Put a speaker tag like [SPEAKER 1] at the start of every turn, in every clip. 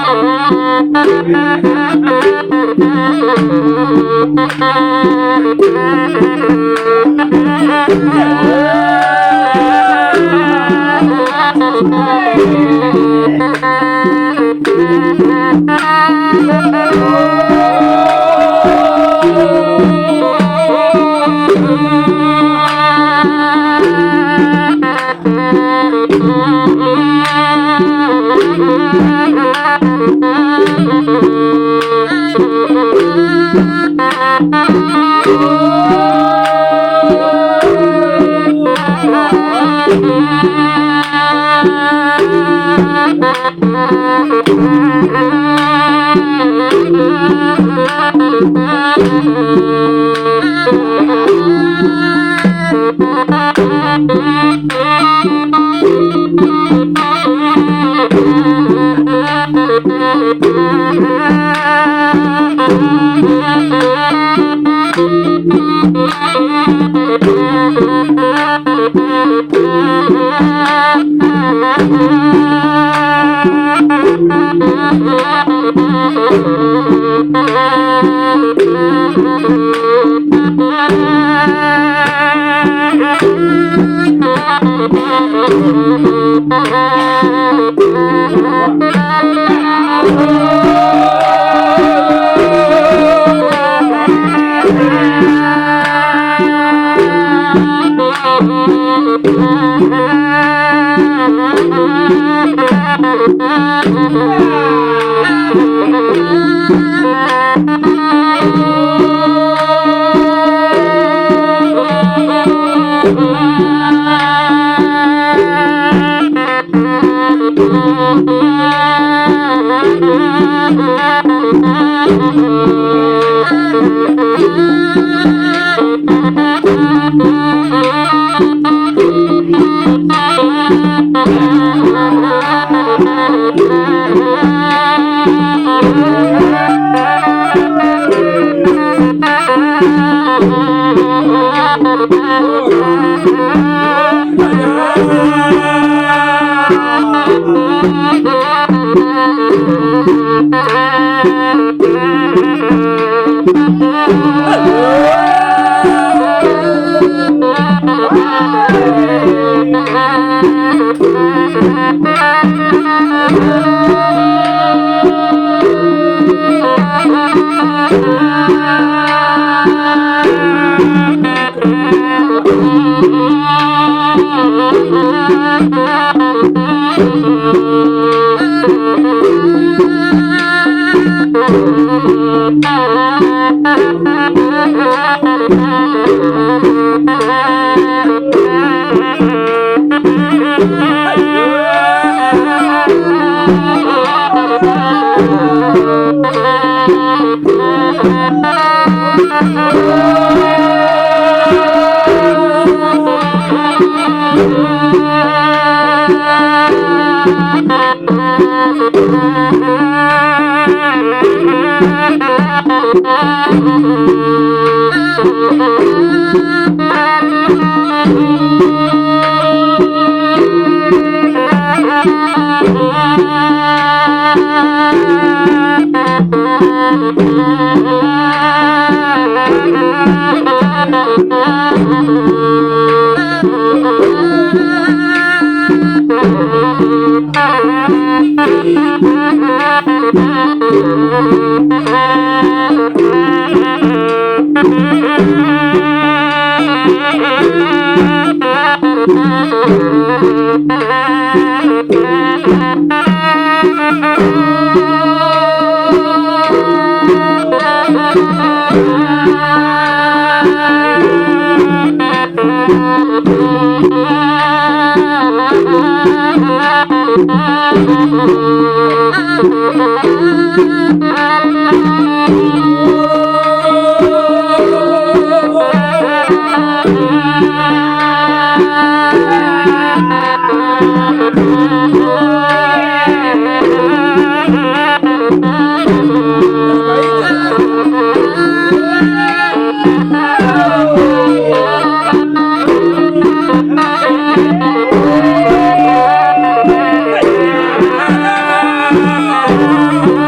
[SPEAKER 1] Thank you. Hãy subscribe cho kênh Ghiền Mì Gõ để không bỏ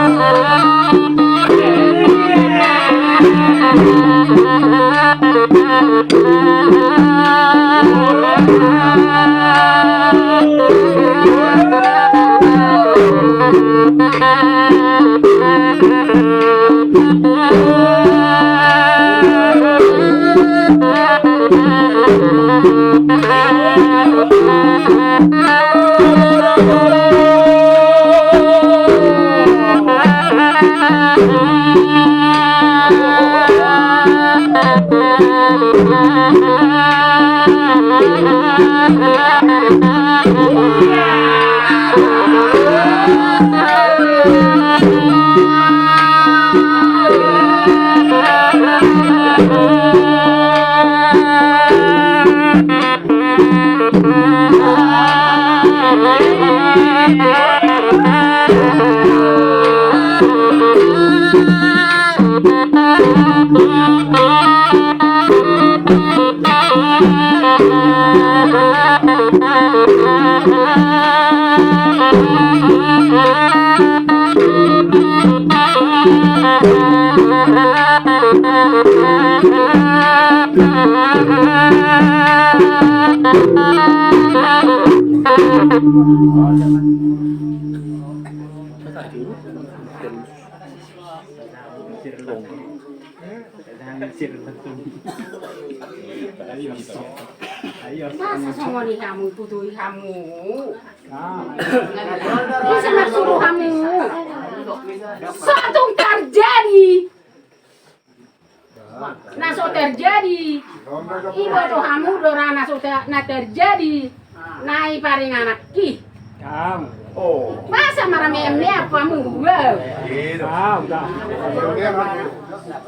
[SPEAKER 1] lỡ Masa semua nih kamu putui kamu? Bisa nak suruh kamu? Satu terjadi. Naso terjadi. Ibu tu kamu dorang naso terjadi. Nai paring anak ki. Oh. Masa marah memni apa kamu gua?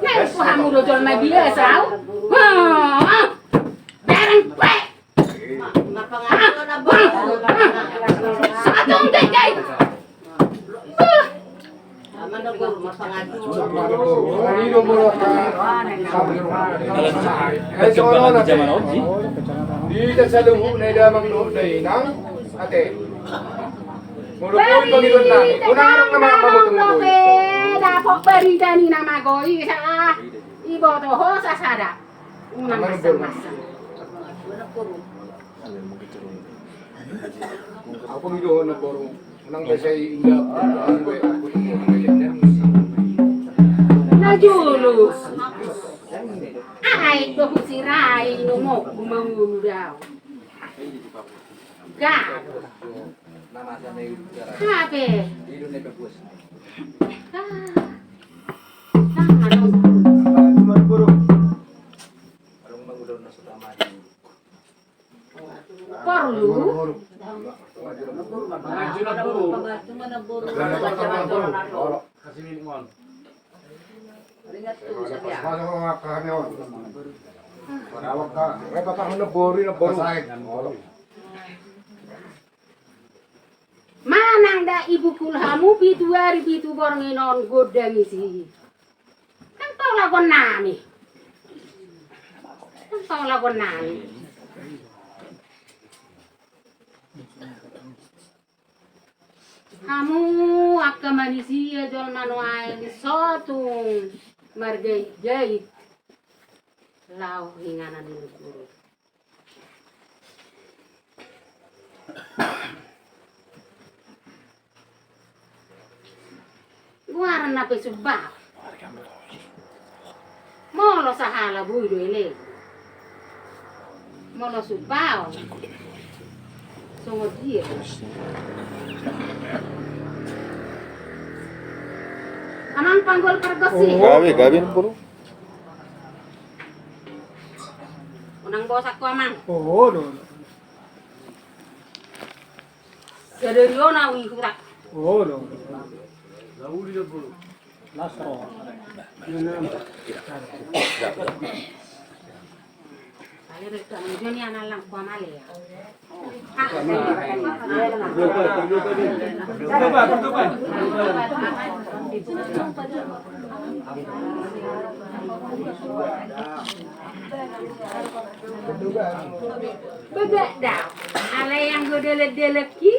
[SPEAKER 1] Nai aku kamu dojol mai biasa. Bareng pe. Satu dengkai.
[SPEAKER 2] Di tersalung na damang loob na inang ate. Murupol Panginoon namin. Unarang na mga mamutungkoy.
[SPEAKER 1] Dapok berita ni nama goi sa ibo to ho sa sada. Unang masa-masa.
[SPEAKER 2] Ako Panginoon na borong. Unang kasay inggap. Ang way ako
[SPEAKER 1] Najulus. Ay, ko sirai no mo mangudao. Gak. Hape. Perlu. Manang da ibu kulhamu bitu hari bitu bornginon godang isi. Kan tau lagon nami. Kan tau lagon nami. Kamu akka manusia jol manuai sotung margai jait lau hinganan ini guru. Guaran nape subah. Molo sahala buido ele. Molo subah. Songo dia. Amang panggol pergosi.
[SPEAKER 3] Gabi puro.
[SPEAKER 1] Unang bosak ko amang.
[SPEAKER 2] Oo, no.
[SPEAKER 1] Serio na wi hurak.
[SPEAKER 2] Oo, no. Lauli na puro. Last row.
[SPEAKER 1] Ale rekta joni analang ko amale ya. Bedak dah. Ale yang godelek-delek ki.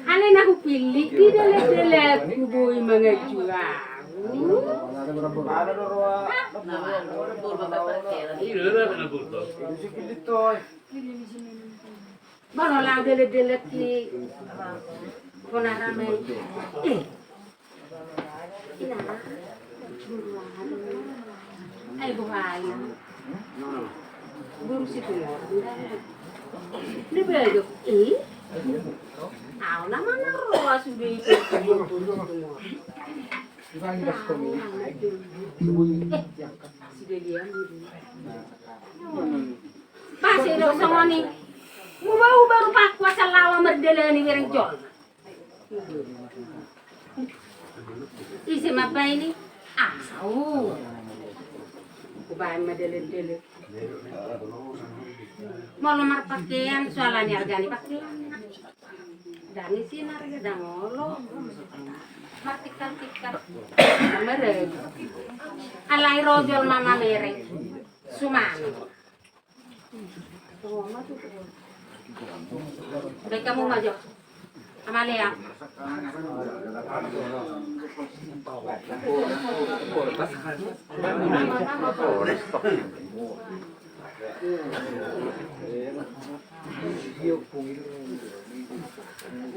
[SPEAKER 1] Ale nak pilih ki delek-delek kubui mengejua. Baru lang delet-delet ni Konaramay. Ina. Ay buhay. Guru si Kuya. Di ba yun? Ako naman ang roas dito. Pasi daw sa ngani. Ubah-ubah rupa kuasa lawa merdela ni wireng jol. Isi apa ini? Asau. Ubah merdela-dela. Mau lemar pakaian soalnya harganya pakaian. Dani sinar ke dangolo. Martikan-tikan. Merek. Alai rojol mama merek. Sumano. Baik kamu maju. Amalia.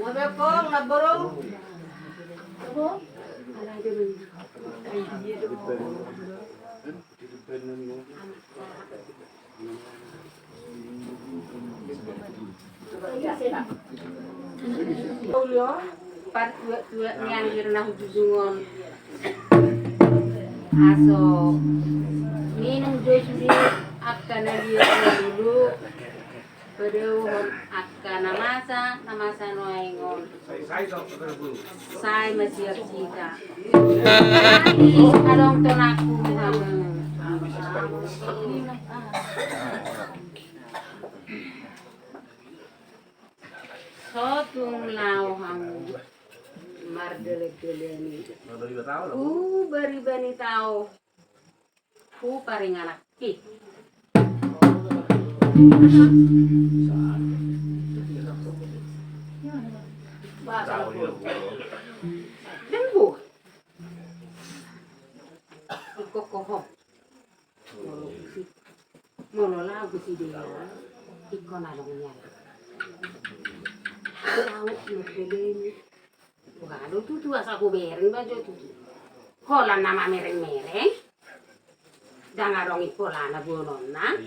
[SPEAKER 3] Mabekong naborong.
[SPEAKER 1] Part dua yang dirnah hubungan aso minum jus di akan dia dulu Pedeuhon akan namasa noengon saya masih jika adong tonaku sotung lauhang mardele-deleni beri-bani tau paring anak ki Dembu. Kokoh. Monola gusi dia. Ikon alongnya. Tahu ngeleni. Wah, lu tuh asal ku bereng baju tuh. Holan nama mereng-mereng. Dangarong ikolana bunonna.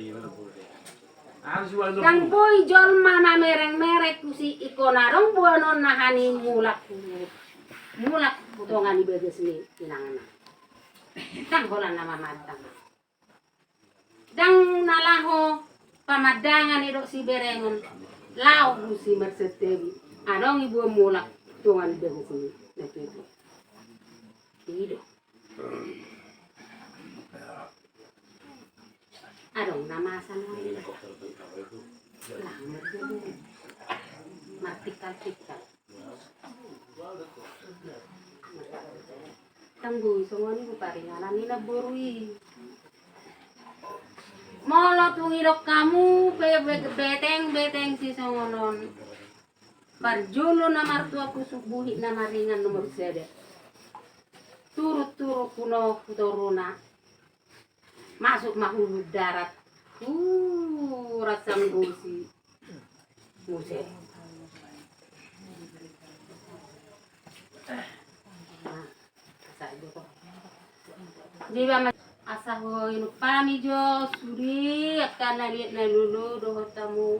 [SPEAKER 1] Dan boy jol mama mereng-merek kusi ikonarong buanon nahani mulak potongan di bagas ni tinangan. Tang holan nama matang. Dang nalaho pamadangan idok si berengon lau kusi mersetewi. Adong ibu mulak potongan di bagas ni nakitu. Tidak. Adong nama sana ini. Martikal-tikal. Tangguh semua ni paringanan ni naborui. Molo tungirok kamu beteng si songonon. Parjolo na martua kusubuhi na maringan nomor sede. Turut-turut kuno futoruna. Masuk mahulu darat. Rasam gusi. Muse. Di ba asaho inu pami jo suri akan lihat na lulu doho tamu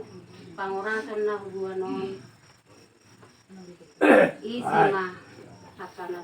[SPEAKER 1] pangorasan na hubuanon. Isi mah akan na